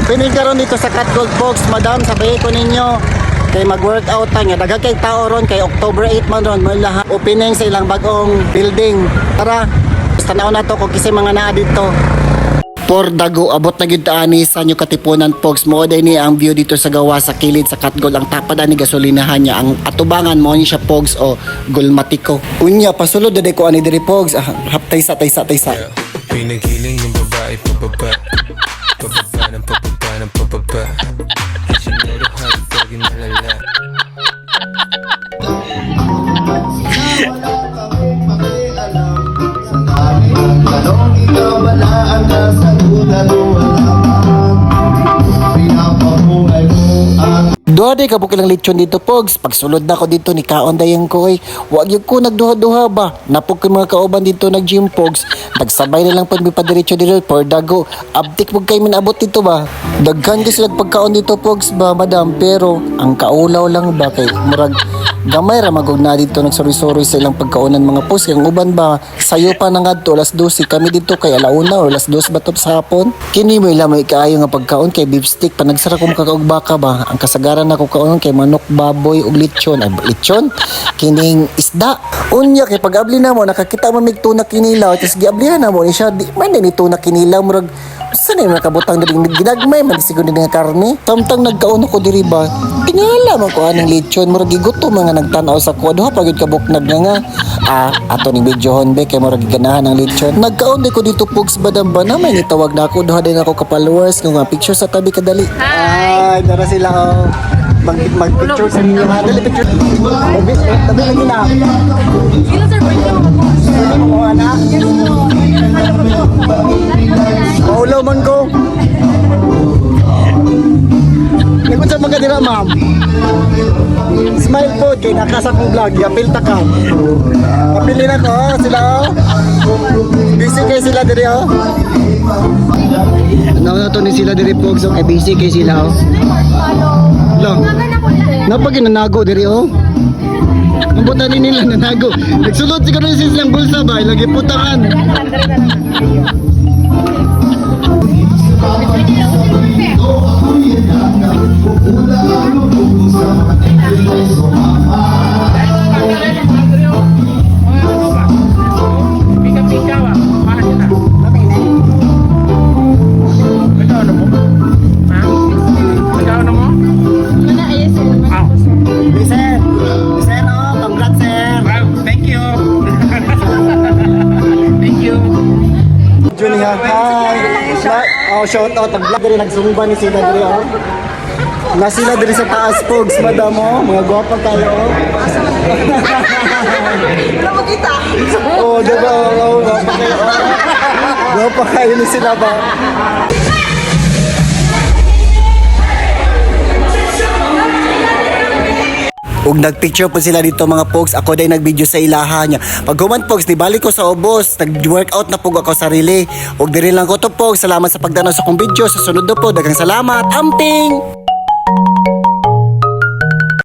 Opening karon dito sa Cat Gold Box, madam, sabihin ko ninyo kay mag-workout ta nga daghang kay tao ron kay October 8 man ron mo lahat opening sa ilang bagong building. Tara, tanaw na to kung kisay mga naa dito. Por dago abot na gyud ani sa nyo katipunan pogs mo day ni ang view dito sa gawa sa kilid sa Catgold ang tapad ani gasolinahan niya ang atubangan mo ni siya pogs o gulmatiko. Unya pasulod day ko ani diri pogs haptay sa taysa. Pinagiling yung babae pababa. Pababa ng pababa ng pababa. Sinuro hatag inalala. Duha ka bukilang lechon dito pogs. Pagsulod na ko dito ni kaon dayon ko oy. Wa gyud ko nagduha-duha ba. Napog ko mga kauban dito nag-gym pogs. Nagsabay na lang pud mi padiretso dito por dago. Abtik pug kay minabot dito ba. Daghan gyud sila pagkaon dito pogs ba madam pero ang kaulaw lang ba kay murag gamay ra magog na dito nagsuri-suri sa ilang pagkaonan mga pogs. Kay ang uban ba sayo pa na ngadto alas 12 kami dito kay alauna o alas 2 ba sa hapon. Kini mo ila may kaayo nga pagkaon kay beef stick panagsara ko kakaog baka ba. Ang kasagaran na ko kaon kay manok, baboy ug lechon. Ay lechon kining isda. Unya kay pag-abli na mo nakakita mo mig tuna kinilaw tes giablihan na mo ni siya di man ni tuna kinilaw murag saan yung nakabutang diri ginagmay man siguro din nga karne. Tamtang nagkaon ko diri ba. Tingala man ko aning lechon murag gigutom mga nagtan-aw sa ko duha pagud ka buknag nga ato ni videohon be kay murag ganahan ang lechon. Nagkaon di ko dito pugs badam ba na may nitawag na ako duha din ako ka followers nga picture sa tabi kadali. Ay dara sila oh. Mag-picture sa inyo ha. Dali picture. Tabi lagi na. Sila sir, pwede mo mag-post. Mga anak. Maulaw man ko. Nagkun sa mga dira ma'am. Smile po kay nakasa kong vlog. Yapil ta ka. Apilin ako sila oh. Busy kay sila diri oh. Ano na to ni sila diri pogs okay busy kay sila oh. Lang. Napag nanago diri oh. Ang buta ni nila nanago. Nagsulod siguro silang bulsa ba lagi putangan. Junior, hi! Oh, shout out ang vlog diri nagsumba ni sila diri oh. Na sila diri sa taas pogs, madam oh, mga gwapa kayo oh. Wala mo kita. Oh, diba? Oh, gwapa kayo. Gwapa kayo ni sila ba? Ug nagpicture po sila dito mga pogs. Ako day nagvideo sa ilahan niya. Pag human pogs, di balik ko sa ubos. Nag-workout na po ako sa sarili. Ug diri lang ko to pogs. Salamat sa pagdanaw sa kong video. Sa sunod na po, daghang salamat. Amping!